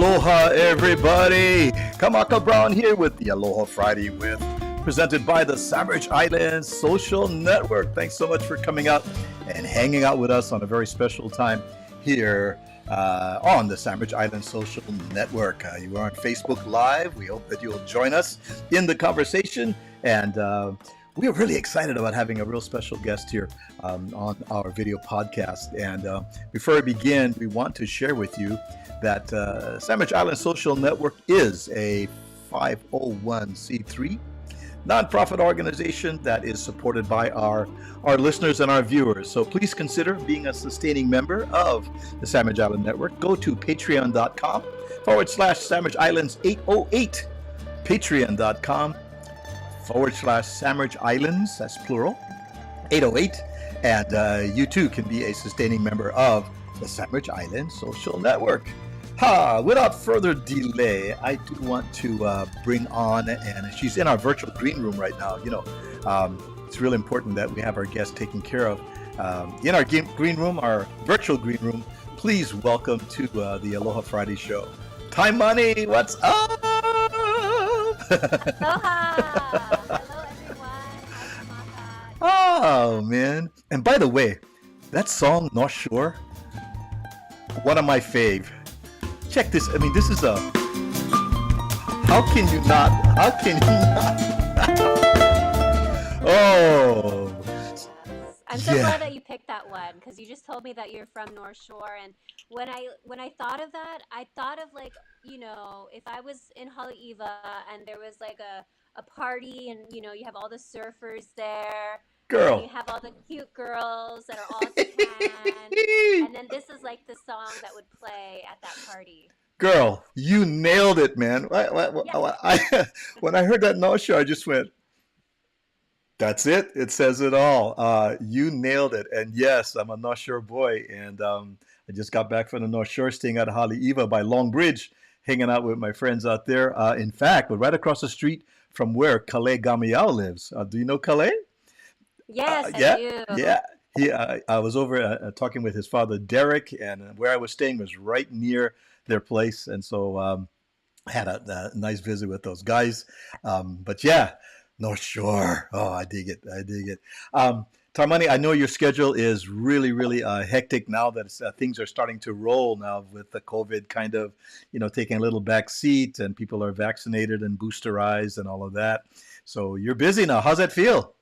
Aloha, everybody. Kamaka Brown here with the Aloha Friday presented by the Sandwich Islands Social Network. Thanks so much for coming out and hanging out with us on a very special time here on the Sandwich Islands Social Network. You are on Facebook Live. We hope that you'll join us in the conversation. And we are really excited about having a real special guest here on our video podcast. And before we begin, we want to share with you that Sandwich Island Social Network is a 501c3 nonprofit organization that is supported by our listeners and our viewers. So please consider being a sustaining member of the Sandwich Island Network. Go to patreon.com/Sandwich Islands 808, patreon.com/Sandwich Islands, that's plural, 808. And you too can be a sustaining member of the Sandwich Islands Social Network. Without further delay, I do want to bring on, and she's in our virtual green room right now. It's really important that we have our guests taken care of in our green room, our virtual green room. Please welcome to the Aloha Friday show, TAIMANE. What's up? Aloha! Hello, everyone. Oh, man. And by the way, that song, North Shore, one of my fave. Check this. I mean, this is a... How can you not? Oh. I'm so glad that you picked that one, because you just told me that you're from North Shore, and when I thought of that, I thought of, like, if I was in Hawaii and there was like a party, and you have all the surfers there, girl, and you have all the cute girls that are all tan, and then this is like the song that would play at that party. Girl, you nailed it, man. When I heard that North Shore, I just went, that's it. It says it all. You nailed it. And yes, I'm a North Shore boy. And I just got back from the North Shore, staying at Haleiwa by Long Bridge, hanging out with my friends out there. In fact, we're right across the street from where Kale Gamiao lives. Do you know Kale? Yes, I do. Yeah. I was over talking with his father, Derek, and where I was staying was right near their place. And so I had a nice visit with those guys. But yeah, North Shore. Oh, I dig it. TAIMANE, I know your schedule is really, really hectic now that things are starting to roll now with the COVID kind of, taking a little back seat, and people are vaccinated and boosterized and all of that. So you're busy now. How's that feel?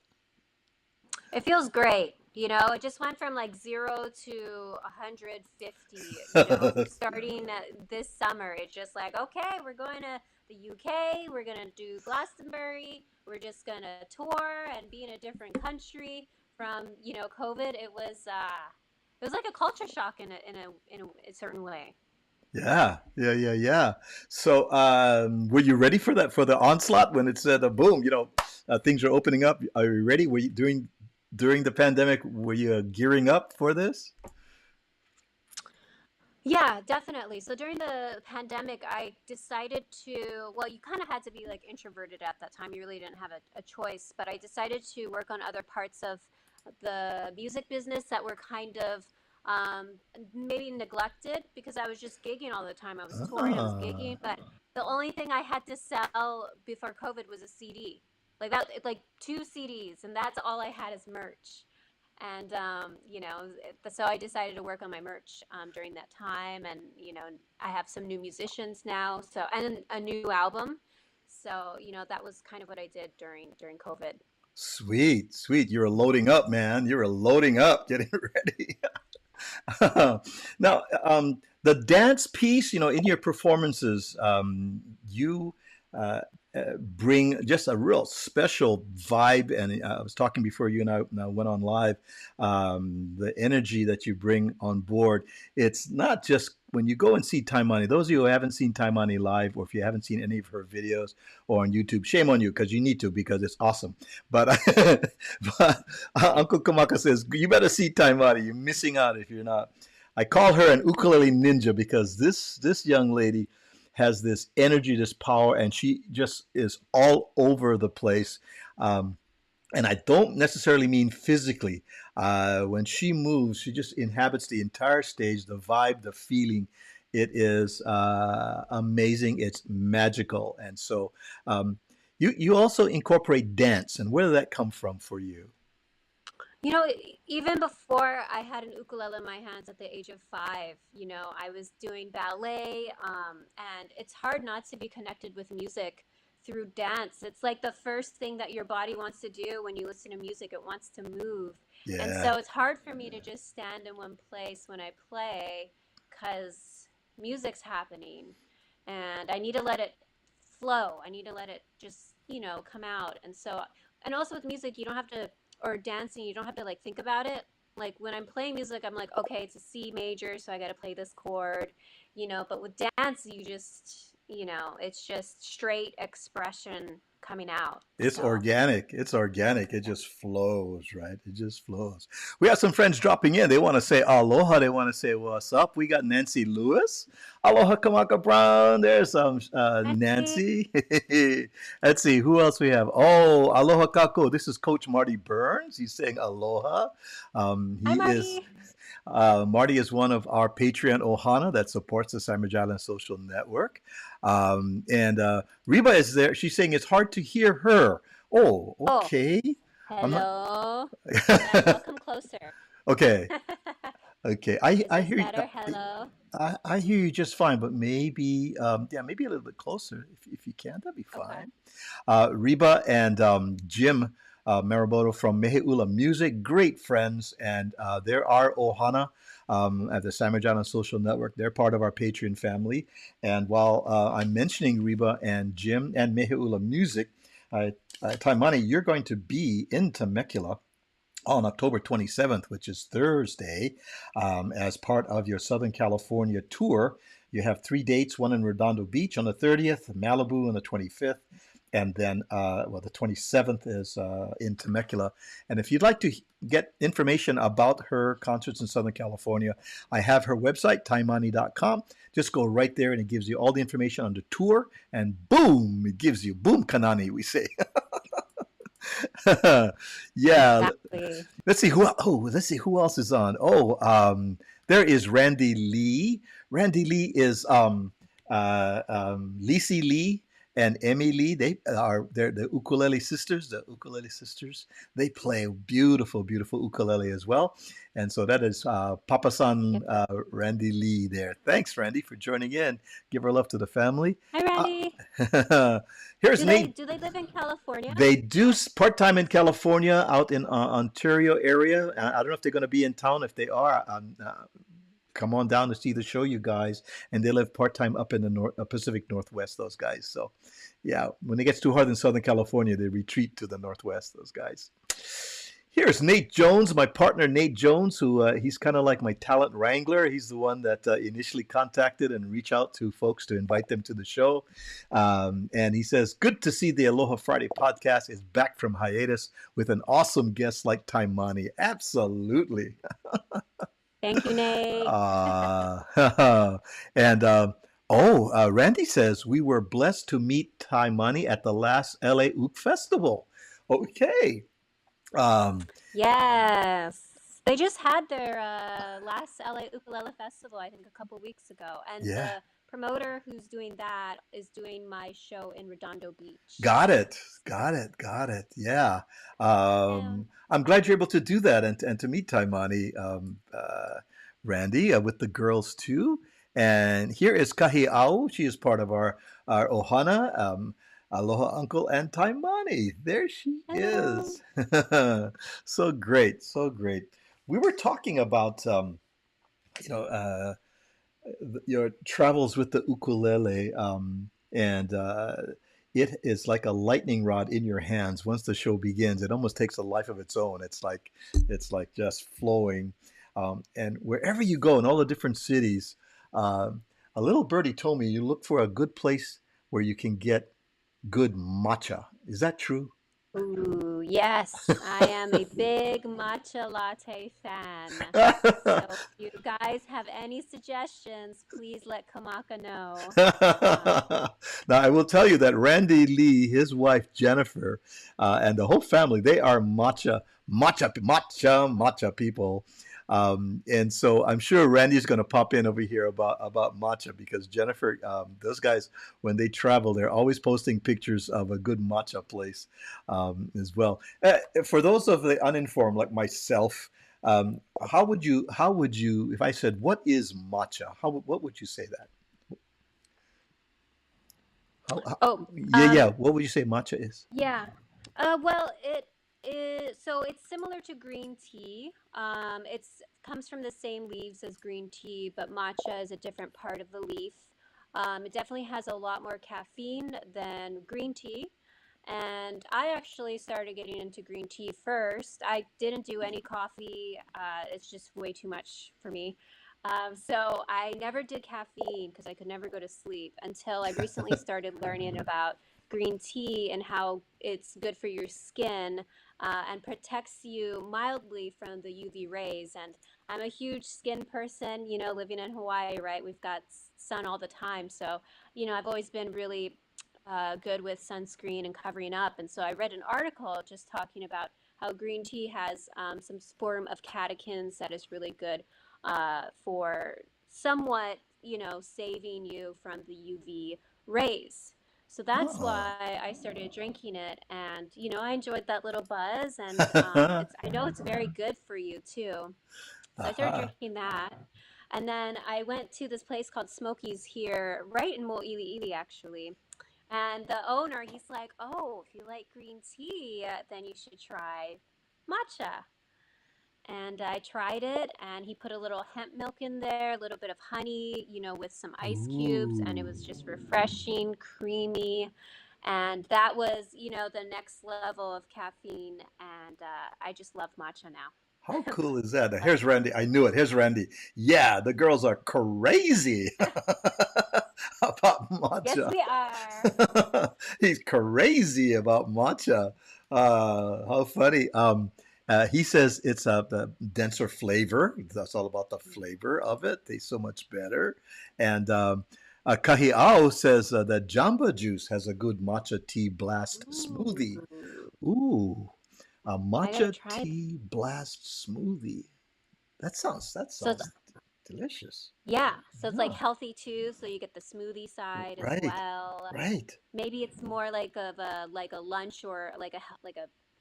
It feels great. It just went from like 0 to 150, starting this summer. It's just like, okay, we're going to the UK, we're going to do Glastonbury, we're just going to tour and be in a different country from, COVID. It was like a culture shock in a certain way. Yeah. So were you ready for that, for the onslaught when it said, boom, things are opening up? Are you ready? Were you during the pandemic, were you gearing up for this? Yeah, definitely. So during the pandemic, I decided you kind of had to be like introverted at that time. You really didn't have a choice, but I decided to work on other parts of the music business that were kind of maybe neglected, because I was just gigging all the time. I was touring, I was gigging, but the only thing I had to sell before COVID was a CD. Like 2 CDs, and that's all I had as merch. And, so I decided to work on my merch during that time. And, I have some new musicians now, and a new album. So, that was kind of what I did during COVID. Sweet. You were loading up, man. You were loading up, getting ready. Now, the dance piece, in your performances, you bring just a real special vibe. And I was talking before you and I went on live, the energy that you bring on board. It's not just when you go and see TAIMANE. Those of you who haven't seen TAIMANE live, or if you haven't seen any of her videos or on YouTube, shame on you, because you need to, because it's awesome. But, Uncle Kamaka says, you better see TAIMANE. You're missing out if you're not. I call her an ukulele ninja, because this young lady has this energy, this power, and she just is all over the place. And I don't necessarily mean physically. When she moves, she just inhabits the entire stage, the vibe, the feeling. It is amazing. It's magical. And so you also incorporate dance. And where did that come from for you? You know, even before I had an ukulele in my hands at the age of 5, I was doing ballet, and it's hard not to be connected with music through dance. It's like the first thing that your body wants to do when you listen to music. It wants to move. And Yeah, so it's hard for me to just stand in one place when I play because music's happening and I need to let it flow. I need to let it just, come out. And also with music, you don't have to, or dancing, you don't have to like think about it. Like when I'm playing music, I'm like, okay, it's a C major, so I got to play this chord, but with dance, it's just straight expression coming out. it's So, organic. It's organic. It just flows, right? It just flows. We have some friends dropping in. They want to say aloha. They want to say what's up. We got Nancy Lewis. Aloha Kamaka Brown. There's Nancy, Nancy. Let's see who else we have. Oh, aloha kako. This is Coach Marty Burns. He's saying aloha. hi He is Marty. Marty is one of our Patreon ohana that supports the Sandwich Island Social Network. And Reba is there. She's saying it's hard to hear her. Oh, Oh, okay. I'm not. hello. I'll come closer. Okay. Okay. Is I this hear you. better? Hello. I hear you just fine, but maybe yeah, maybe a little bit closer if you can. That'd be Okay. fine. Reba and Jim Maraboto from Meheula Music, great friends, and there are Ohana at the Sandwich Island Social Network. They're part of our Patreon family. And while I'm mentioning Reba and Jim and Meheula Music, Taimani, you're going to be in Temecula on October 27th, which is Thursday, as part of your Southern California tour. You have 3 dates, one in Redondo Beach on the 30th, Malibu on the 25th, and then, well, the 27th is in Temecula. And if you'd like to get information about her concerts in Southern California, I have her website, taimani.com. Just go right there and it gives you all the information on the tour, and boom, it gives you, boom, Kanani, we say. Yeah, Exactly. let's see who else is on. There is Randy Lee. Randy Lee is Lisi Lee and Emmy Lee. They're the ukulele sisters. The ukulele sisters. They play beautiful, beautiful ukulele as well. And so that is Papa-san Yep. Randy Lee there. Thanks, Randy, for joining in. Give our love to the family. Hi, Randy. Here's Do they Nate. do they live in California? They do part-time in California, out in Ontario area. I don't know if they're going to be in town. If they are, come on down to see the show, you guys. And they live part-time up in the Pacific Northwest, those guys. So, yeah, when it gets too hard in Southern California, they retreat to the Northwest, those guys. Here's Nate Jones, my partner Nate Jones, who he's kind of like my talent wrangler. He's the one that initially contacted and reached out to folks to invite them to the show. And he says, good to see the Aloha Friday podcast is back from hiatus with an awesome guest like Taimani. Absolutely. Thank you, Nate. And Randy says, we were blessed to meet Taimani at the last LA Ook Festival. Okay. Yes. They just had their last LA Ukulele Festival, I think, a couple weeks ago. And Yeah. the promoter who's doing that is doing my show in Redondo Beach. Got it. Got it. Got it. Yeah. Yeah. I'm glad you're able to do that and to meet Taimani, Randy, with the girls too. And here is Kahi Au. She is part of our Ohana. Aloha Uncle and Taimani. There she Hello. is. So great. So great. We were talking about, you know, your travels with the ukulele, and it is like a lightning rod in your hands. Once the show begins, it almost takes a life of its own. It's like just flowing, and wherever you go in all the different cities, uh, a little birdie told me you look for a good place where you can get good matcha. Is that true? Ooh, yes. I am a big matcha latte fan. So if you guys have any suggestions, please let Kamaka know. Now, I will tell you that Randy Lee, his wife Jennifer, and the whole family, they are matcha people. And so I'm sure Randy's going to pop in over here about matcha because Jennifer, those guys, when they travel, they're always posting pictures of a good matcha place as well. For those of the uninformed like myself, how would you, if I said, what is matcha? What would you say that? Oh, Yeah, what would you say matcha is? yeah. Well, it is so it's similar to green tea. It's comes from the same leaves as green tea, but matcha is a different part of the leaf. It definitely has a lot more caffeine than green tea. And I actually started getting into green tea first. I didn't do any coffee. It's just way too much for me. So I never did caffeine because I could never go to sleep until I recently started learning about green tea and how it's good for your skin and protects you mildly from the UV rays. And I'm a huge skin person, living in Hawaii, right? We've got sun all the time. So, I've always been really good with sunscreen and covering up. And so I read an article just talking about how green tea has some form of catechins that is really good for somewhat, saving you from the UV rays. So that's Oh. why I started drinking it, and I enjoyed that little buzz, and I know it's very good for you too. So I started Aha. drinking that, and then I went to this place called Smokies here, right in Mo'iliili, actually. And the owner, he's like, "Oh, if you like green tea, then you should try matcha." And I tried it, and he put a little hemp milk in there, a little bit of honey, with some ice cubes, and it was just Ooh. refreshing, creamy. And that was, the next level of caffeine. And I just love matcha How now. cool is that? But Here's Randy. I knew it. Here's Randy. Yeah, the girls are crazy about yes, matcha. we are. He's crazy about matcha. How funny. He says it's the denser flavor. That's all about the flavor of it. Tastes so much better. And Kahiao says that Jamba Juice has a good matcha tea blast smoothie. Ooh, Ooh, a I gotta matcha try that. tea blast smoothie. That So it's sounds delicious. Yeah, so it's like Yeah. healthy too, so you get the smoothie side as Right. well. Right. Maybe it's more like of a lunch or like a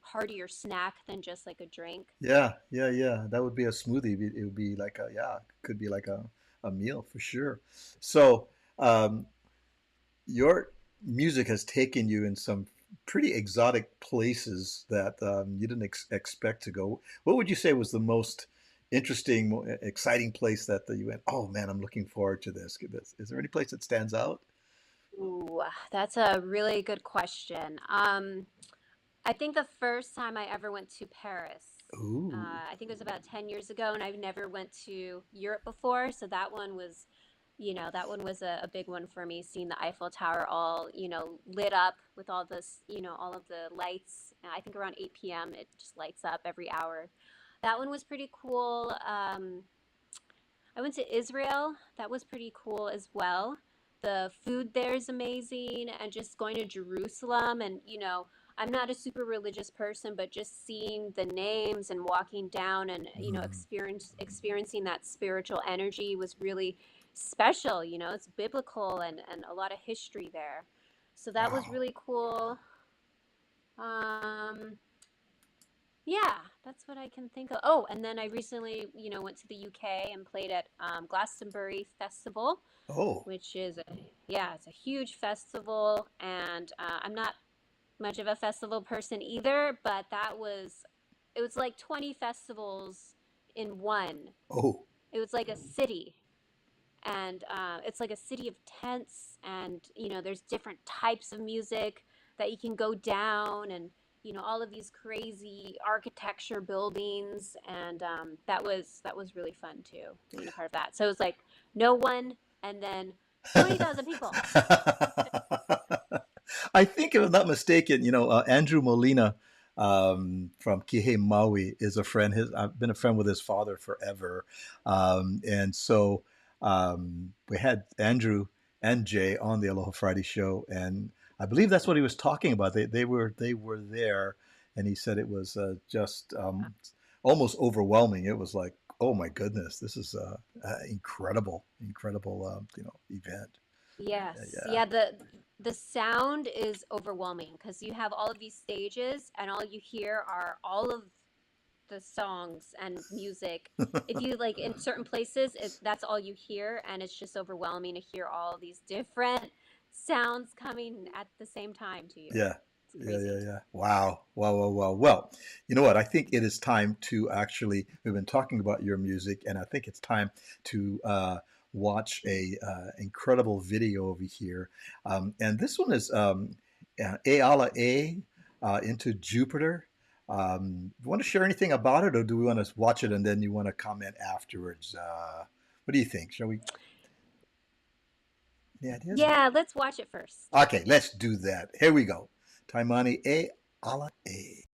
heartier snack than just like a drink. Yeah. Yeah. Yeah. That would be a smoothie. It would be like could be like a meal for sure. So, um, your music has taken you in some pretty exotic places that you didn't expect to go. What would you say was the most interesting, exciting place that you went, oh man, I'm looking forward to this? Is there any place that stands out? Ooh, that's a really good question. I think the first time I ever went to Paris, Ooh. I think it was about 10 years ago, and I've never went to Europe before, so that one was a big one for me, seeing the Eiffel Tower all, lit up with all this, all of the lights. I think around 8 p.m. it just lights up every hour. That one was pretty cool. I went to Israel. That was pretty cool as well. The food there is amazing, and just going to Jerusalem. And, I'm not a super religious person, but just seeing the names and walking down and, Mm. experiencing that spiritual energy was really special. It's biblical and a lot of history there. So that was Wow. really cool. Um, yeah, that's what I can think of. Oh, and then I recently, went to the UK and played at Glastonbury Festival, Oh. which is yeah, it's a huge festival, and I'm not much of a festival person either, but it was like 20 festivals in one. Oh. It was like a city, and it's like a city of tents, and there's different types of music that you can go down, and all of these crazy architecture buildings, and that was really fun too, being a part of that. So it was like no one, and then 20,000 people. I think, if I'm not mistaken, Andrew Molina from Kihei Maui is a friend. I've been a friend with his father forever, and so we had Andrew and Jay on the Aloha Friday show, and I believe that's what he was talking about. They were there, and he said it was just almost overwhelming. It was like Oh my goodness, this is incredible, incredible, event. Yes. Yeah, Yeah, the sound is overwhelming because you have all of these stages and all you hear are all of the songs and music. If you like in certain places, that's all you hear and it's just overwhelming to hear all these different sounds coming at the same time to you. yeah, It's yeah, yeah, crazy. yeah. Wow, wow, wow, wow. Well, you know what? I think it is time to actually. We've been talking about your music, and I think it's time to watch a incredible video over here. And this one is A Ala A into Jupiter. You want to share anything about it, or do we want to watch it and then you want to comment afterwards? What do you think? Shall we? Any ideas? Yeah, let's watch it first. Okay, let's do that. Here we go. Taimani A Ala A.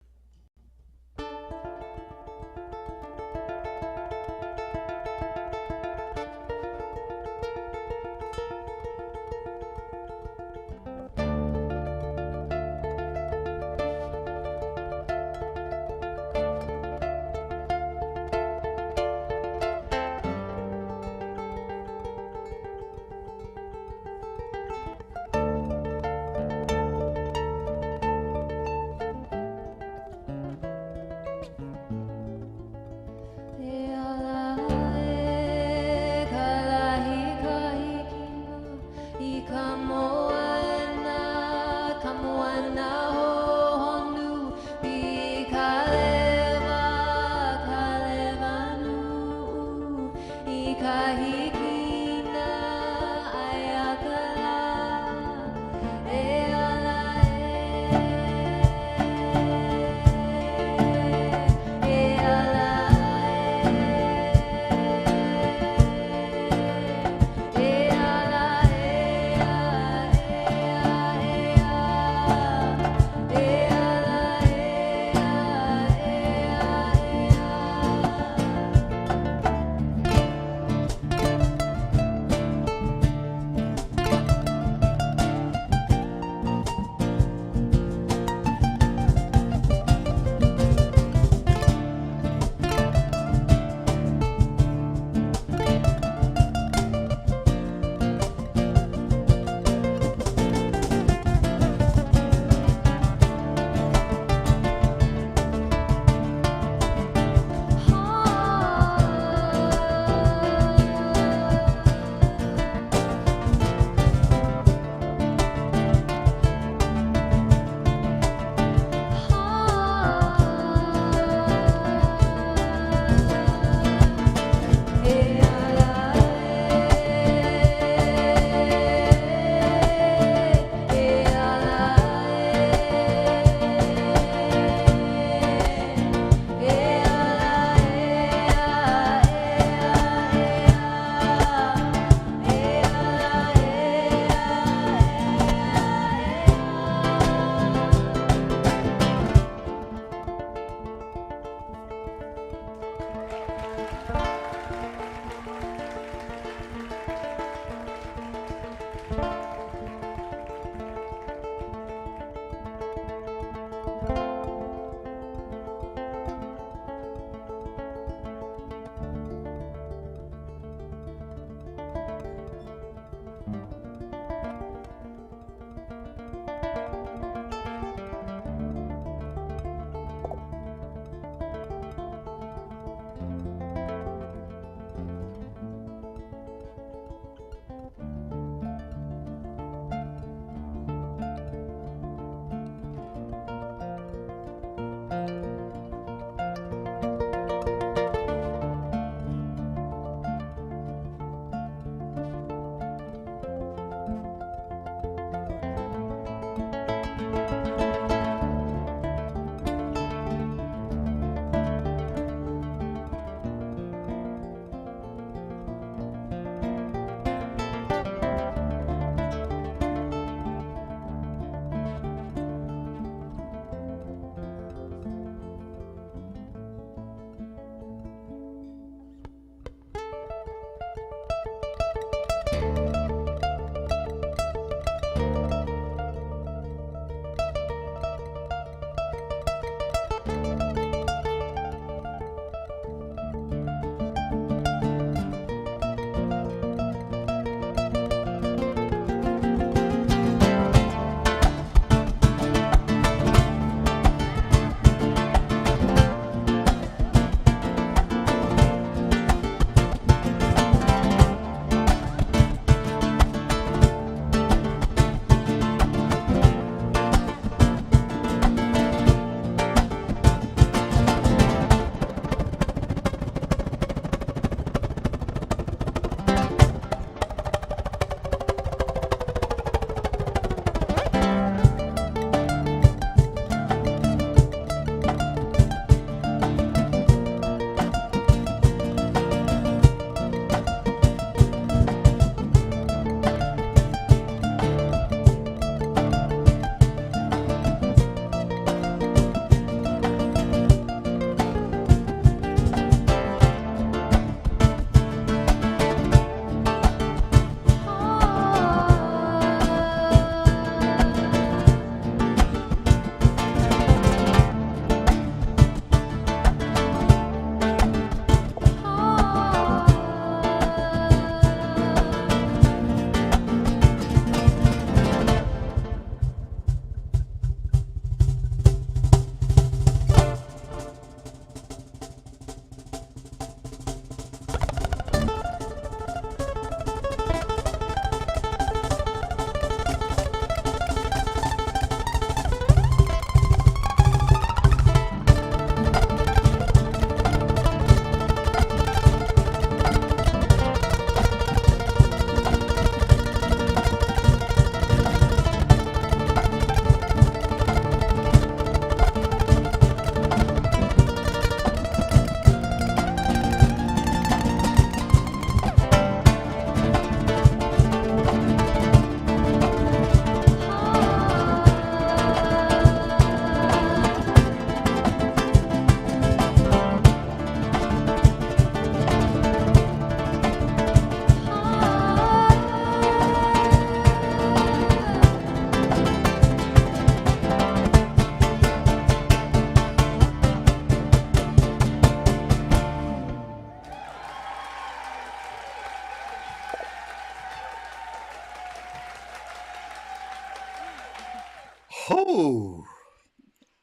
Oh,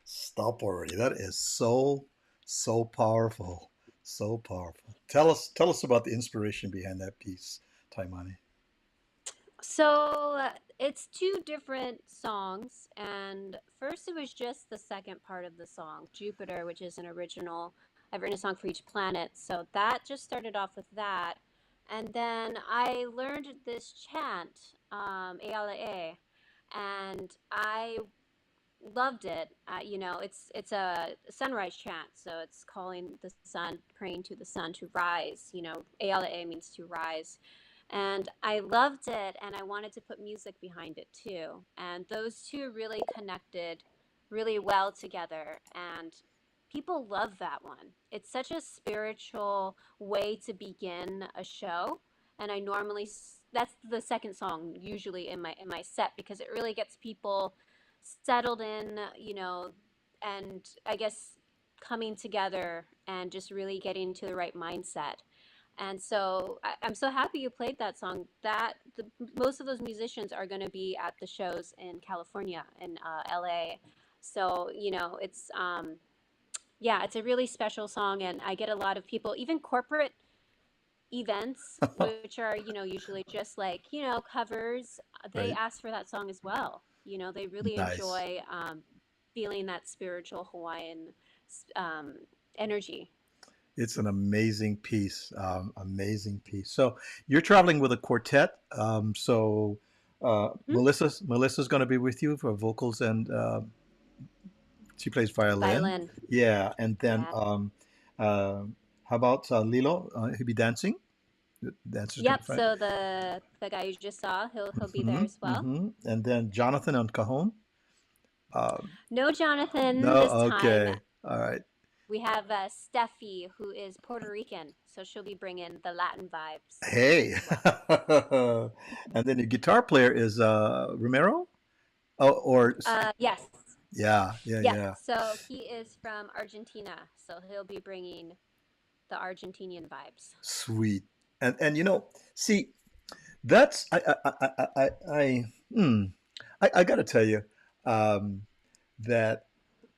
stop already. That is so powerful. So powerful. Tell us about the inspiration behind that piece, Taimani. So it's two different songs, and first it was just the second part of the song, Jupiter, which is an original. I've written a song for each planet, so that just started off with that, and then I learned this chant, ALA, and I loved it. It's a sunrise chant, so it's calling the sun, praying to the sun to rise. ALA means to rise, and I loved it, and I wanted to put music behind it too. And those two really connected really well together, and people love that one. It's such a spiritual way to begin a show, and I normally that's the second song usually in my set because it really gets people settled in, and I guess coming together and just really getting to the right mindset. And so I'm so happy you played that song. Most of those musicians are going to be at the shows in California and LA. So it's yeah, it's a really special song, and I get a lot of people, even corporate events, which are usually just like covers. They Right? ask for that song as well. They really Nice. enjoy feeling that spiritual Hawaiian um, energy. It's an amazing piece. Amazing piece. So you're traveling with a quartet. So Hmm. Melissa's going to be with you for vocals, and she plays violin. Violin. Yeah, and then Yeah. uh, how about Lilo? He'll be dancing. The dancer's going to Yep. fight. So the guy you just saw, he'll be there Hmm. as well. And then Jonathan on cajon. Um, No Jonathan no, this time. okay, all right. We have Steffi, who is Puerto Rican, so she'll be bringing the Latin vibes Hey, as well. and then the guitar player is Romero. Oh, or Yes. yeah, yeah, Yes. yeah. So he is from Argentina, so he'll be bringing the Argentinian vibes. Sweet. And see, that's hmm, I got to tell you um, that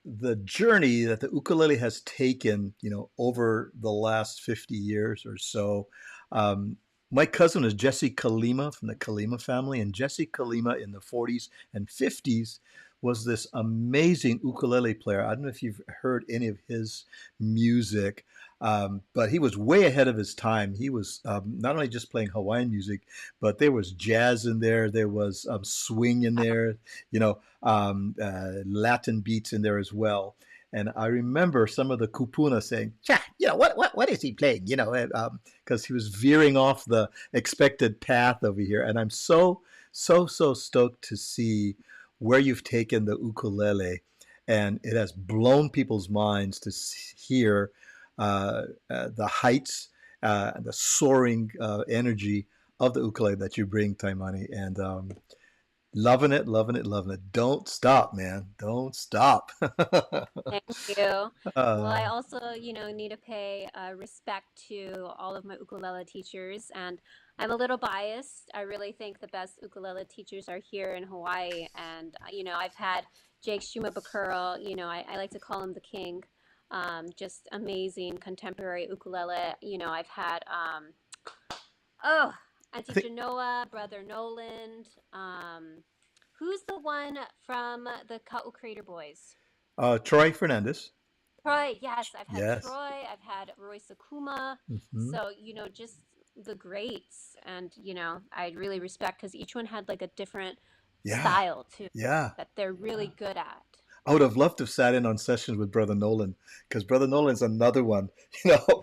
the journey that the ukulele has taken, over the last 50 years or so. Um, my cousin is Jesse Kalima from the Kalima family, and Jesse Kalima in the 40s and 50s was this amazing ukulele player. I don't know if you've heard any of his music, but he was way ahead of his time. He was not only just playing Hawaiian music, but there was jazz in there, there was swing in there, Latin beats in there as well. And I remember some of the kupuna saying, "Cha, what is he playing?" Because he was veering off the expected path over here. And I'm so stoked to see where you've taken the ukulele, and it has blown people's minds to hear the heights, the soaring energy of the ukulele that you bring, Taimani. And loving it, loving it, loving it. Don't stop, man. Don't stop. Thank you. Well, I uh, also, need to pay respect to all of my ukulele teachers, and I'm a little biased. I really think the best ukulele teachers are here in Hawaii, and I've had Jake Shumabakuro. I like to call him the king. Just amazing contemporary ukulele. I've had oh, I Auntie think Genoa, Brother Noland. Who's the one from the Ka'u Crater Boys? Troy Fernandez. Troy, yes, I've had Yes. Troy, I've had Roy Sakuma. Hmm. So, just the greats. And, I really respect because each one had like a different Yeah. style too Yeah. that they're really good at. I would have loved to have sat in on sessions with Brother Nolan, because Brother Nolan's another one.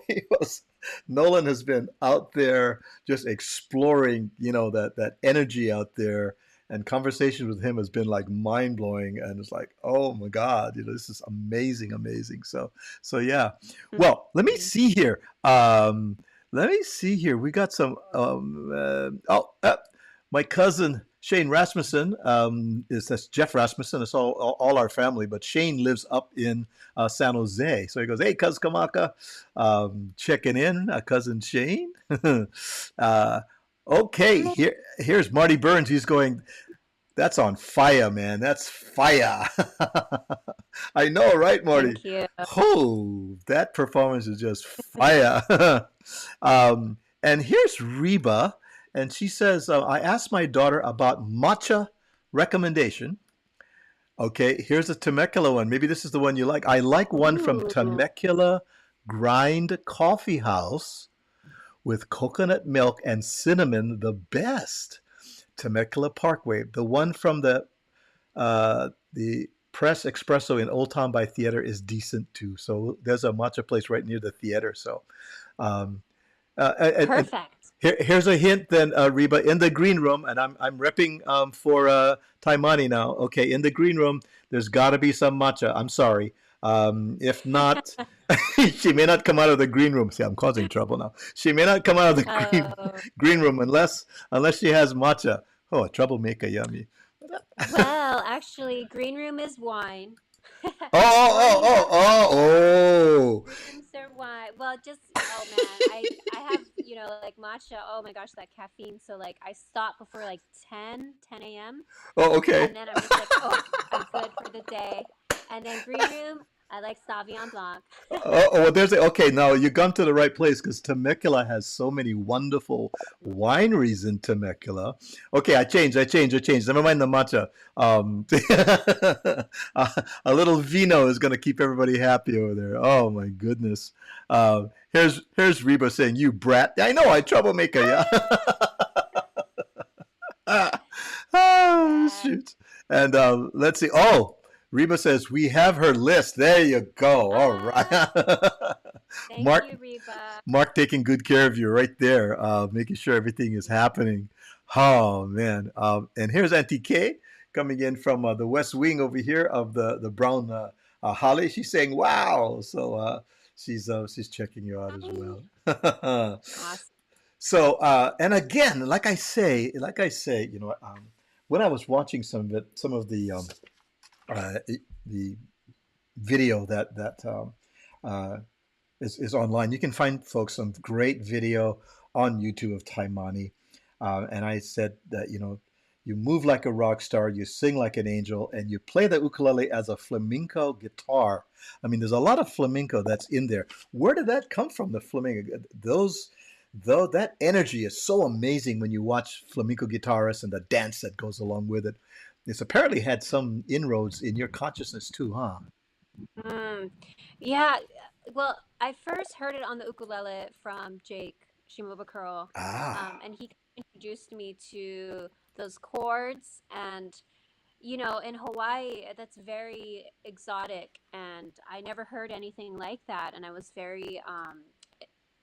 He was Nolan has been out there just exploring, that energy out there, and conversation with him has been like mind blowing, and it's like, oh my God, this is amazing, amazing. So yeah. Well, let me Mhm. see here. Let me see here. We got some. My cousin Shane Rasmussen, that's Jeff Rasmussen. It's all our family, but Shane lives up in San Jose. So he goes, "Hey, Cuz Kamaka, checking in, cousin Shane." uh, okay, here's Marty Burns. He's going. That's on fire, man. That's fire. I know, right, Marty? Thank you. Oh, that performance is just fire. And here's Reba, and she says, I asked my daughter about matcha recommendation. Okay, here's a Temecula one. Maybe this is the one you like. I like one from Ooh, Temecula Grind Coffee House with coconut milk and cinnamon, the best. Temecula Parkway. The one from the Press Espresso in Old Town by Theater is decent too. So there's a matcha place right near the theater. So um, and perfect. here's a hint then, Reba, in the green room, and I'm repping for Taimani now. Okay, in the green room, there's got to be some matcha. I'm sorry. If not, she may not come out of the green room. See, I'm causing trouble now. She may not come out of the Oh, green room unless she has matcha. Oh, a troublemaker, yummy. well, actually, green room is wine. Oh, oh, Morning oh, oh, oh, rooms are wine. Well, just oh man, I have like matcha. Oh my gosh, that caffeine. So like I stop before like 10 a.m. oh, okay. and then I'm just like, oh, I'm good for the day. And then green room, I like Sauvignon Blanc. Oh, well, okay. Now you come to the right place because Temecula has so many wonderful wineries in Temecula. Okay, I changed. Never mind the matcha. A little vino is going to keep everybody happy over there. Oh my goodness. Here's Reba saying, "You brat." I know, I troublemaker. Yeah. Oh, Yeah. shoot. And let's see. Oh, Reba says we have her list. There you go. All Ah, right. thank Mark, you, Reba. Mark taking good care of you right there, making sure everything is happening. Oh man. And here's Auntie Kay coming in from the West Wing over here of the Brown Holly. She's saying, "Wow!" So she's checking you out as Hi. well. Awesome. So, and again, like I say, when I was watching some of uh, the video that uh, is online, you can find folks some great video on YouTube of Taimani, and I said that you move like a rock star, you sing like an angel, and you play the ukulele as a flamenco guitar. I mean, there's a lot of flamenco that's in there. Where did that come from? The flamenco, those though that energy is so amazing when you watch flamenco guitarists and the dance that goes along with it. It's apparently had some inroads in your consciousness too, huh? Mm. Yeah. Well, I first heard it on the ukulele from Jake Shimoba Curl, Ah. and he introduced me to those chords. And in Hawaii, that's very exotic, and I never heard anything like that. And I was very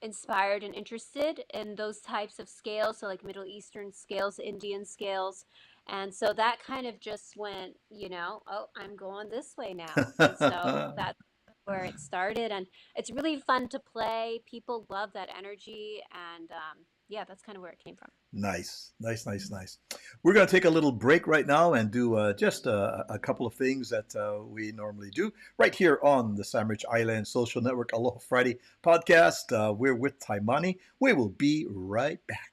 inspired and interested in those types of scales, so like Middle Eastern scales, Indian scales. And so that kind of just went, oh, I'm going this way now. And so that's where it started. And it's really fun to play. People love that energy. And yeah, that's kind of where it came from. Nice, nice, nice, nice. We're going to take a little break right now and do just a couple of things that we normally do right here on the Sandwich Island Social Network Aloha Friday podcast. We're with Taimani. We will be right back.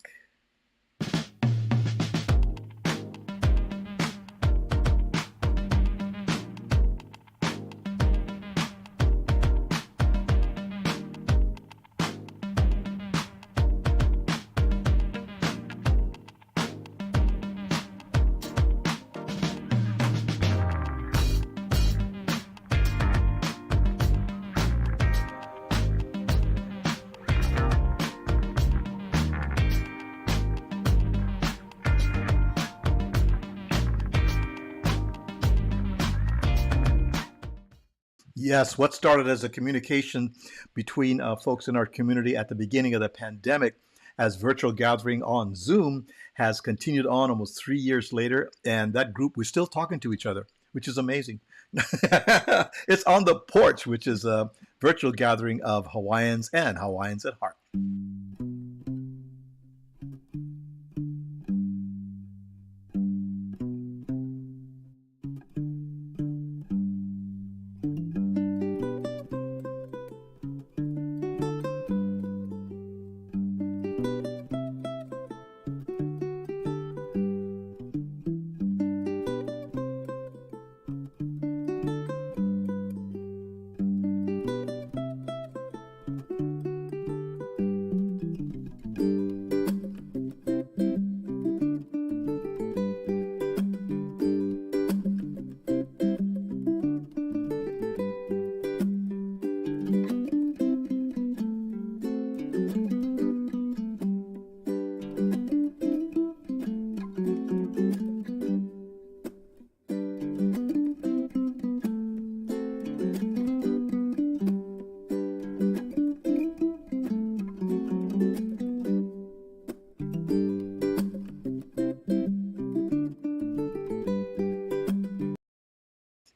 Yes, what started as a communication between folks in our community at the beginning of the pandemic as virtual gathering on Zoom has continued on almost 3 years later. And that group, we're still talking to each other, which is amazing. It's on the porch, which is a virtual gathering of Hawaiians and Hawaiians at heart.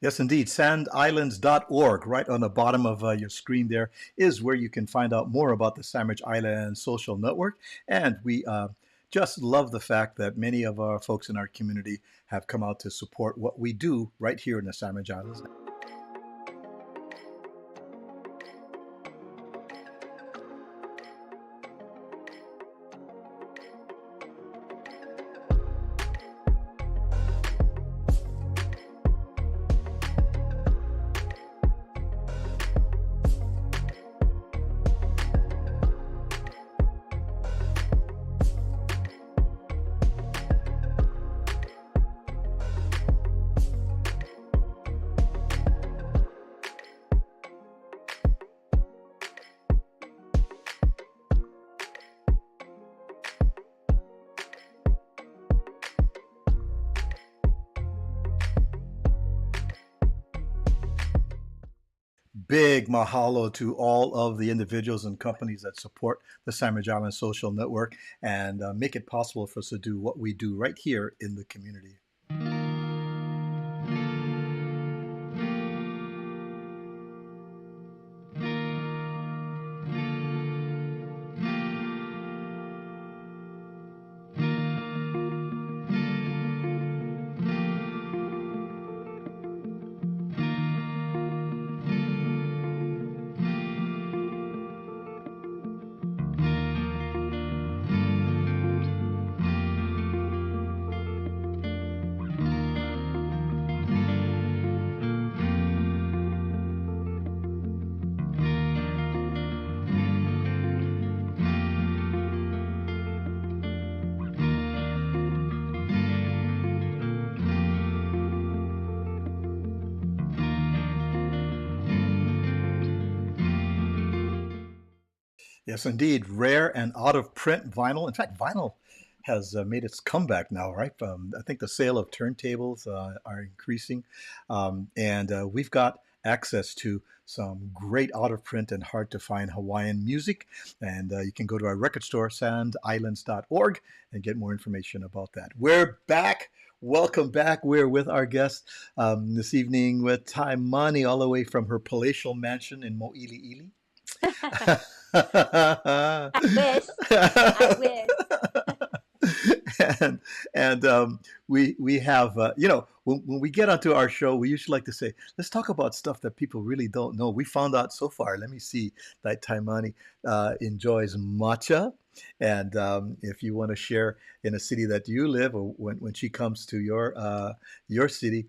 Yes, indeed. Sandislands.org, right on the bottom of your screen there, is where you can find out more about the Sandwich Islands Social Network. And we just love the fact that many of our folks in our community have come out to support what we do right here in the Sandwich Islands. Big mahalo to all of the individuals and companies that support the Sandwich Islands Social Network and make it possible for us to do what we do right here in the community. Yes, indeed. Rare and out of print vinyl. In fact, vinyl has made its comeback now, right? I think the sale of turntables are increasing. And we've got access to some great out of print and hard to find Hawaiian music. And you can go to our record store, sandislands.org, and get more information about that. We're back. Welcome back. We're with our guest this evening with TAIMANE, all the way from her palatial mansion in Mo'iliili. I wish. I wish. and we have when we get onto our show, we usually like to say, let's talk about stuff that people really don't know. We found out so far, let me see, that TAIMANE enjoys matcha. And if you want to share in a city that you live, or when she comes to your city,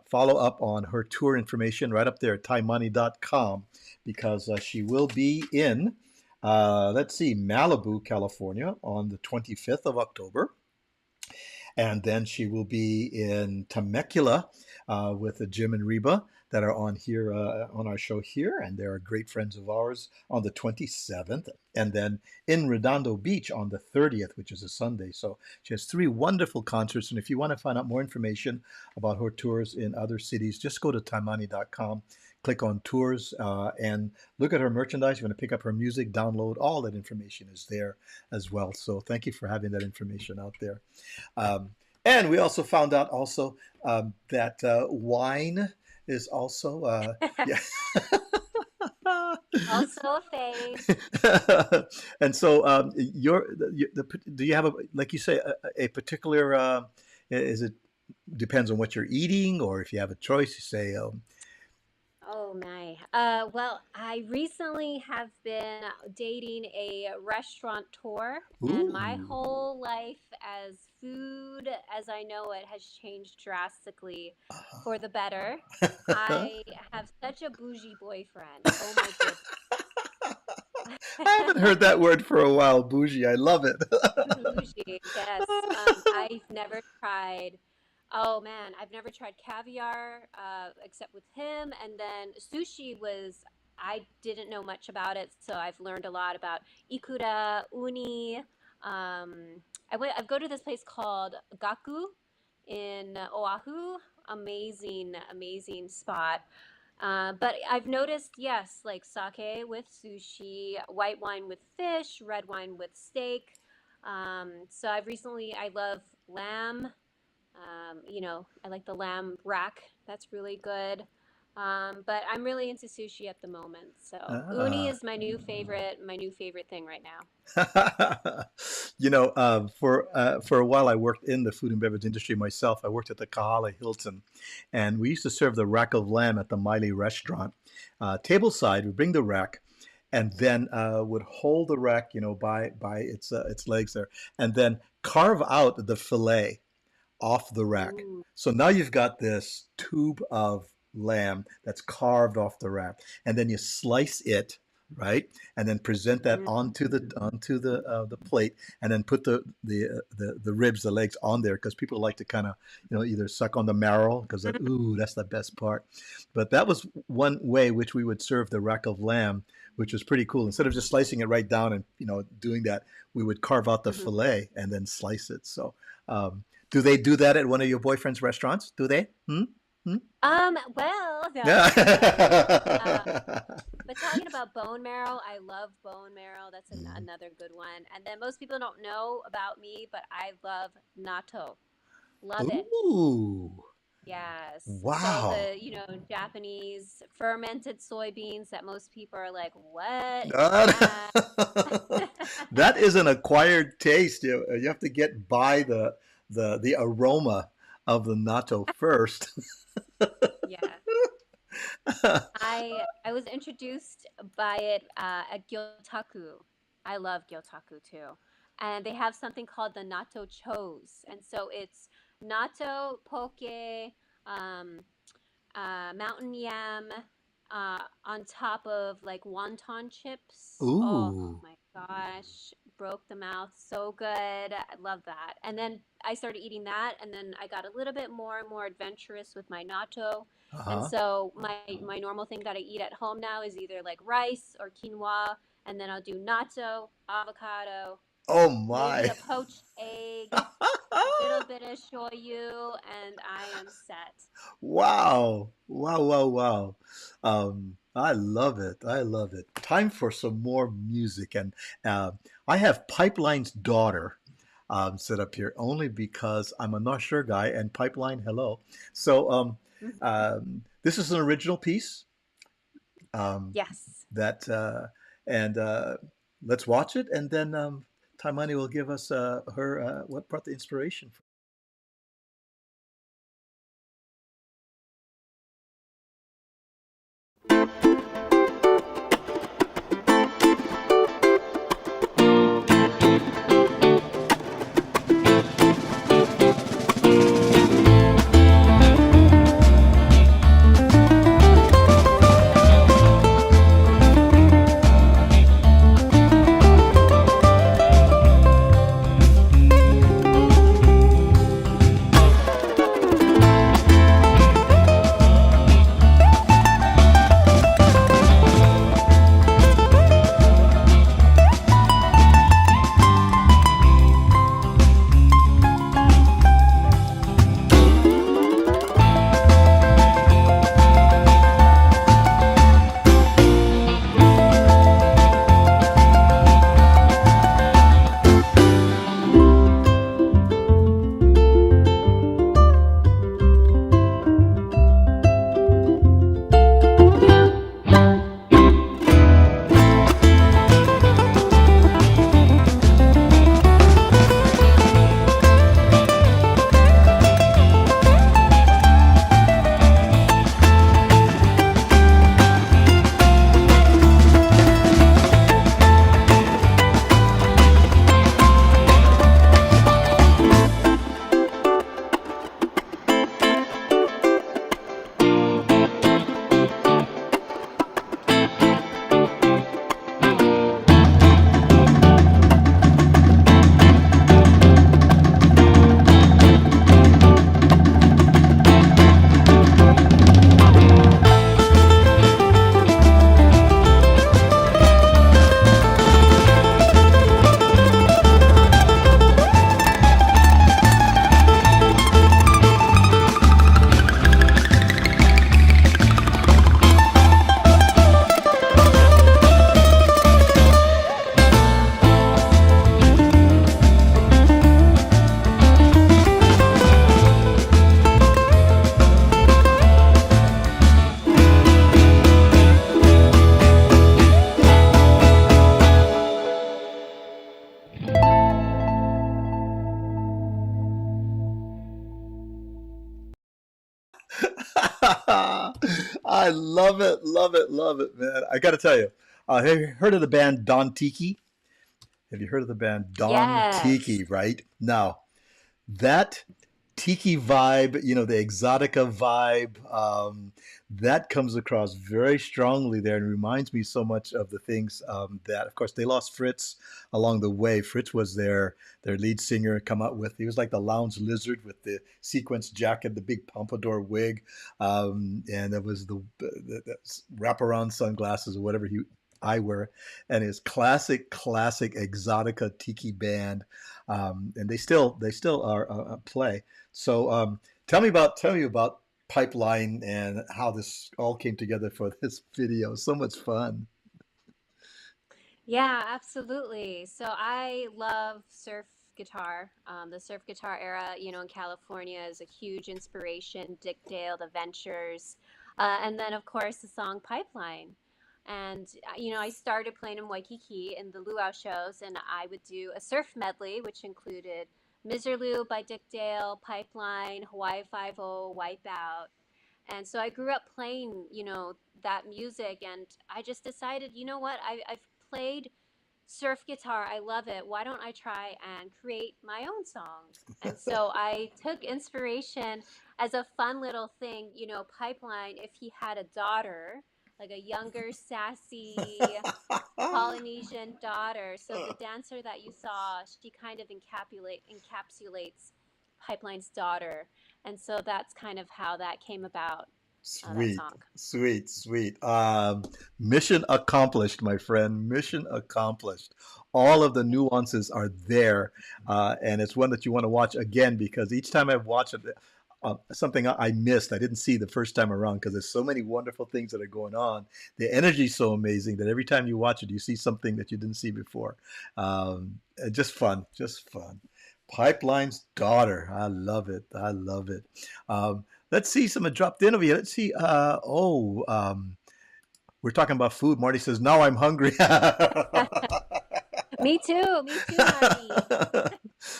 follow up on her tour information right up there at taimane.com, because she will be in let's see, Malibu, California on the 25th of October. And then she will be in Temecula with Jim and Reba that are on here on our show here, and they're great friends of ours, on the 27th, and then in Redondo Beach on the 30th, which is a Sunday. So she has three wonderful concerts, and if you want to find out more information about her tours in other cities, just go to taimane.com, click on tours, and look at her merchandise. You want to pick up her music, download, all that information is there as well. So thank you for having that information out there. And we also found out also that wine is also yeah. Also a fave. And so do you have like you say a particular is it depends on what you're eating, or if you have a choice you say Oh my. Well, I recently have been dating a restaurateur, and my ooh. whole life as food as I know it has changed drastically for the better. I have such a bougie boyfriend. Oh my I haven't heard that word for a while. Bougie, I love it. Bougie, yes. I've never tried. Oh man, I've never tried caviar except with him, and then sushi was. I didn't know much about it, so I've learned a lot about ikura, uni. I go to this place called Gaku in Oahu. Amazing, amazing spot. But I've noticed, yes, like sake with sushi, white wine with fish, red wine with steak. So I love lamb, I like the lamb rack. That's really good. But I'm really into sushi at the moment. So uni Ah. is my new favorite thing right now. For a while, I worked in the food and beverage industry myself. I worked at the Kahala Hilton, and we used to serve the rack of lamb at the Miley restaurant. Tableside, we bring the rack, and then would hold the rack, by its legs there, and then carve out the fillet off the rack. Ooh. So now you've got this tube of lamb that's carved off the rack, and then you slice it, right, and then present that Mm. onto the plate, and then put the ribs, the legs on there because people like to kind of either suck on the marrow because that's the best part. But that was one way which we would serve the rack of lamb, which was pretty cool. Instead of just slicing it right down and doing that, we would carve out the Mhm. fillet and then slice it. So do they do that at one of your boyfriend's restaurants? Do they? Hmm? Hmm? Well, no, Yeah. not really. But talking about bone marrow, I love bone marrow. That's Mm. another good one. And then most people don't know about me, but I love natto. Love it. Ooh. Yes. So Wow. Japanese fermented soybeans that most people are like, what is Uh, that? that is an acquired taste. You have to get by the aroma of the natto first. Yeah. I was introduced by it at Gyotaku. I love Gyotaku too. And they have something called the natto chose. And so it's natto, poke, um, mountain yam, on top of like wonton chips. Oh Ooh. my gosh, broke the mouth. So good. I love that. And then I started eating that, and then I got a little bit more and more adventurous with my natto. And Uh-huh. so my normal thing that I eat at home now is either like rice or quinoa, and then I'll do natto, avocado, Oh maybe my. a poached egg, a little bit of shoyu, and I am set. Wow. Wow, wow, wow. I love it. I love it. Time for some more music. And uh, I have Pipeline's daughter set up here only because I'm a Not Sure guy and Pipeline, hello. So this is an original piece um, Yes. that, and let's watch it. And then Taimani will give us her, what brought the inspiration. I love it, man. I got to tell you, have you heard of the band Don Tiki? Have you heard of the band Don Yes. Tiki? Right now, that tiki vibe, the exotica vibe, that comes across very strongly there and reminds me so much of the things that, of course, they lost Fritz along the way. Fritz was their lead singer, come out with, he was like the lounge lizard with the sequence jacket, the big pompadour wig, and it was the wraparound sunglasses or whatever eyewear, and his classic exotica tiki band, and they still are play. So tell me about Pipeline and how this all came together for this video. So much fun. Yeah, absolutely. So I love surf guitar. The surf guitar era, in California is a huge inspiration. Dick Dale, The Ventures, and then of course the song Pipeline. And I started playing in Waikiki in the luau shows, and I would do a surf medley, which included Miserlou by Dick Dale, Pipeline, Hawaii Five O, Wipeout. And so I grew up playing, that music, and I just decided, you know what, I've played surf guitar. I love it. Why don't I try and create my own songs? And so I took inspiration as a fun little thing, Pipeline, if he had a daughter, like a younger, sassy Polynesian daughter. So the dancer that you saw, she kind of encapsulates Pipeline's daughter. And so that's kind of how that came about, that Sweet, song. sweet, sweet. Mission accomplished, my friend. Mission accomplished. All of the nuances are there, and it's one that you want to watch again because each time I've watched it, something I missed, I didn't see the first time around because there's so many wonderful things that are going on. The energy is so amazing that every time you watch it, you see something that you didn't see before. Just fun, just fun. Pipeline's daughter. I love it. I love it. Let's see. Someone dropped in over here. Let's see. We're talking about food. Marty says, now I'm hungry. Me too, Marty.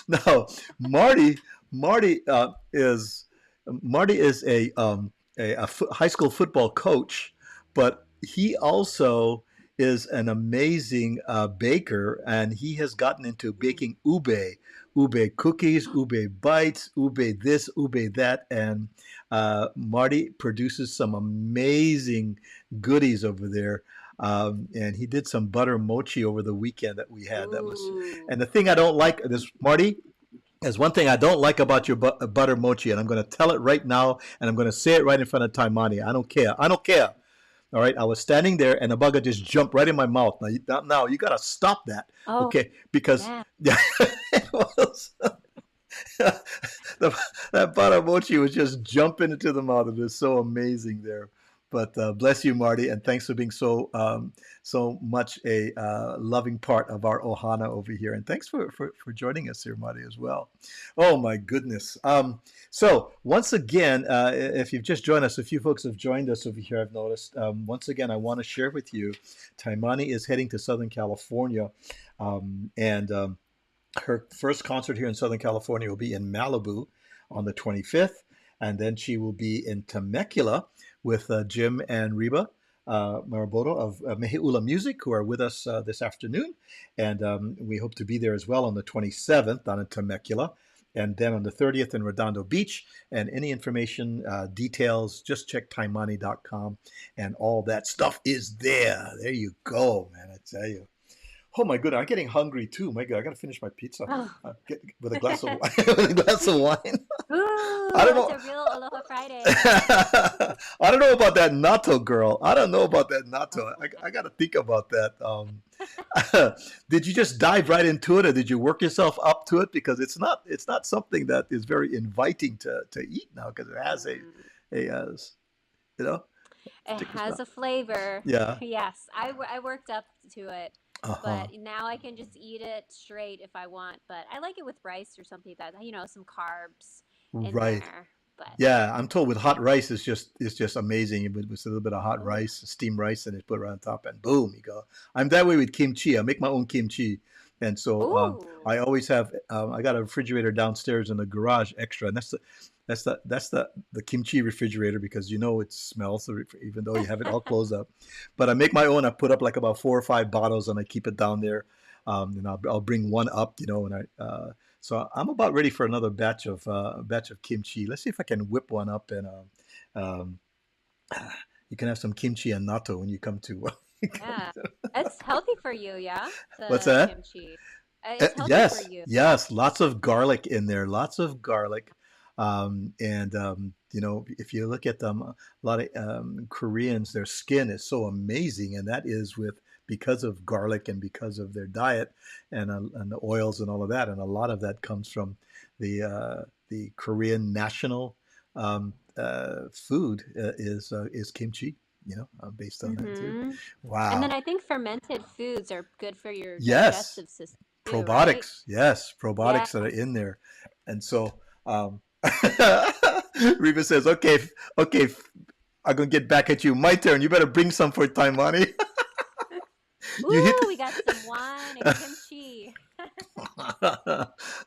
No, Marty, Marty Marty is a high school football coach, but he also is an amazing baker, and he has gotten into Mm. baking ube cookies, ube bites, ube this, ube that, and Marty produces some amazing goodies over there. And he did some butter mochi over the weekend that we had. That was, and Ooh. the thing I don't like this, Marty, there's one thing I don't like about your butter mochi, and I'm going to tell it right now, and I'm going to say it right in front of Taimani. I don't care. I don't care. All right. I was standing there, and a bugger just jumped right in my mouth. Now you got to stop that, Oh, okay? Because yeah. yeah, it was, that butter mochi was just jumping into the mouth. It was so amazing there. But bless you, Marty, and thanks for being so much a loving part of our ohana over here. And thanks for joining us here, Marty, as well. Oh my goodness. So once again, if you've just joined us, a few folks have joined us over here, I've noticed. Once again, I want to share with you, Taimani is heading to Southern California, and her first concert here in Southern California will be in Malibu on the 25th, and then she will be in Temecula with Jim and Reba Maraboto of Meheula Music, who are with us this afternoon. And we hope to be there as well on the 27th down in Temecula. And then on the 30th in Redondo Beach. And any information, details, just check taimani.com. And all that stuff is there. There you go, man, I tell you. Oh my goodness, I'm getting hungry too. My God, I gotta finish my pizza. Oh. Get with a glass of wine. With a glass of wine. I Ooh, don't it's know. a real Aloha Friday. I don't know about that natto, girl. I don't know about that natto. Oh. I got to think about that. Did you just dive right into it, or did you work yourself up to it? Because it's not something that is very inviting to eat now, because it has Mm. a you know It particular has smell. a flavor. Yeah. Yes, I worked up to it, Uh-huh. but now I can just eat it straight if I want. But I like it with rice or something like that, some carbs in Right. there. But Yeah, I'm told with hot rice it's just amazing. With a little bit of hot oh, rice, steamed rice, and it's put right on top, and boom, you go. I'm that way with kimchi. I make my own kimchi, and so ooh, I always have. I got a refrigerator downstairs in the garage extra, and That's the kimchi refrigerator, because you know it smells even though you have it all closed up. But I make my own. I put up like about 4 or 5 bottles, and I keep it down there. And I'll bring one up, and so I'm about ready for another batch of kimchi. Let's see if I can whip one up, and um, you can have some kimchi and natto when you come to. Yeah. It's healthy for you, yeah? What's The that? kimchi. It's healthy for Yes, you. yes, lots of garlic in there, lots of garlic. And if you look at them, a lot of Koreans, their skin is so amazing, and that is because of garlic and because of their diet and the oils and all of that. And a lot of that comes from the Korean national food is kimchi, based on that too. Mm-hmm. And then Wow. I think fermented foods are good for your Yes. digestive system too, right? Probiotics, yes, Yeah. probiotics that are in there. And so Reba says, okay, I'm gonna get back at you. My turn. You better bring some for Taimani. You hit. Ooh, we got some wine and kimchi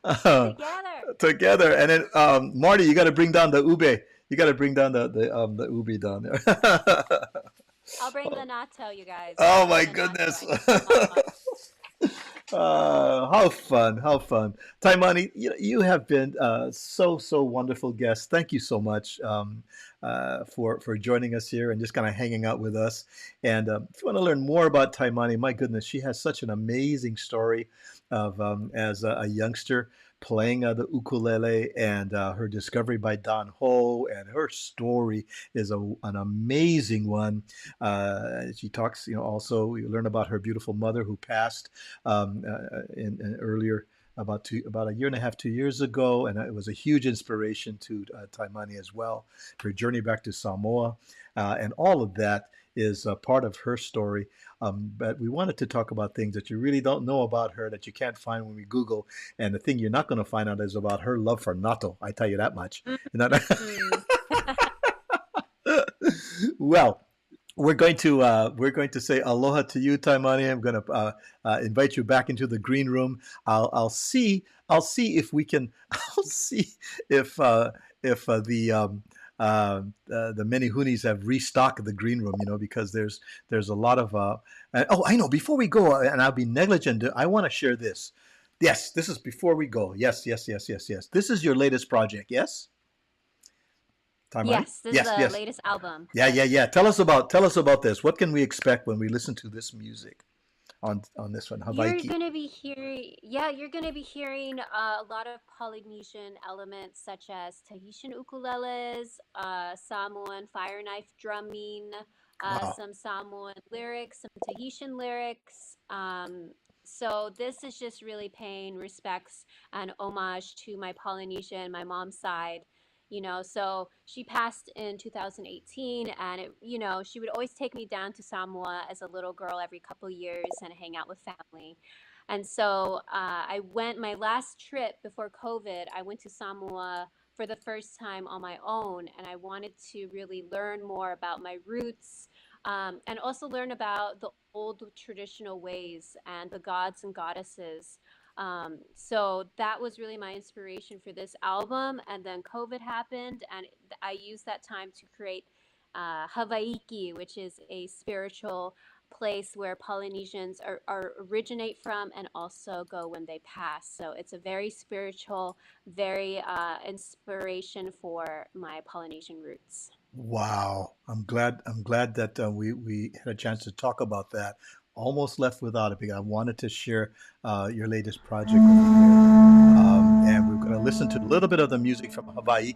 Uh, together. together. And then Marty, you got to bring down the ube. You got to bring down the ube down there. I'll bring the natto, you guys. I'll Oh bring my the natto. goodness. I know it's not much. How fun, how fun. Taimani, you have been so wonderful guest. Thank you so much for joining us here and just kind of hanging out with us. And if you want to learn more about Taimani, my goodness, she has such an amazing story of as a youngster playing the ukulele, and her discovery by Don Ho, and her story is an amazing one. She talks, also we learn about her beautiful mother who passed in earlier about a year and a half, 2 years ago, and it was a huge inspiration to Taimani as well. Her journey back to Samoa, and all of that is part of her story. But we wanted to talk about things that you really don't know about her, that you can't find when we Google. And the thing you're not going to find out is about her love for natto. I tell you that much. You know? Mm. Well, we're going to say aloha to you, Taimani. I'm going to invite you back into the green room. I'll see if we can. I'll see if the many Hunis have restocked the green room. Because there's a lot of. Oh, I know. Before we go, and I'll be negligent. I want to share this. Yes, this is before we go. Yes, yes, yes, yes, yes. This is your latest project. Yes, Taimani. Yes, this is Yes, the yes. latest album. Yeah, yeah, Yes. yeah. Tell us about this. What can we expect when we listen to this music on this one, Hawaii? You're gonna be hearing a lot of Polynesian elements such as Tahitian ukuleles, Samoan fire knife drumming, Wow. some Samoan lyrics, some Tahitian lyrics. So this is just really paying respects and homage to my Polynesian, my mom's side. So she passed in 2018, and she would always take me down to Samoa as a little girl every couple years and hang out with family. And so I went my last trip before COVID. I went to Samoa for the first time on my own, and I wanted to really learn more about my roots, and also learn about the old traditional ways and the gods and goddesses. So that was really my inspiration for this album. And then COVID happened, and I used that time to create Hawaii, which is a spiritual place where Polynesians are originate from and also go when they pass. So it's a very spiritual, very inspiration for my Polynesian roots. Wow. I'm glad that we had a chance to talk about that. Almost left without it because I wanted to share your latest project with you here. And we're going to listen to a little bit of the music from Hawaii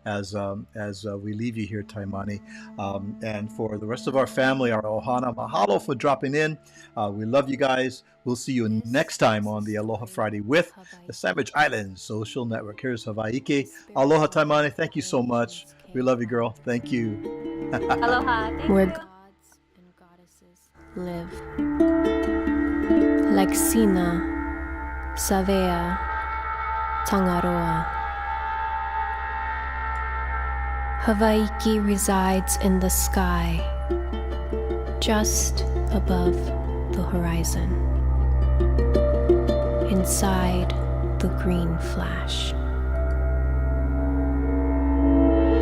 as we leave you here, Taimani. And for the rest of our family, our ohana, mahalo for dropping in. We love you guys. We'll see you next time on the Aloha Friday with the Savage Islands Social Network. Here's Hawaii. Aloha, Taimani. Thank you so much. We love you, girl. Thank you. Aloha. Thank Where you. gods and goddesses live, like Sina, Savea, Tangaroa. Hawaii resides in the sky, just above the horizon, inside the green flash.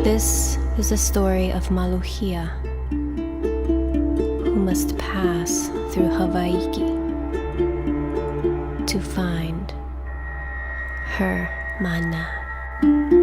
This is the story of Maluhia, who must pass through Hawaii to find her mana.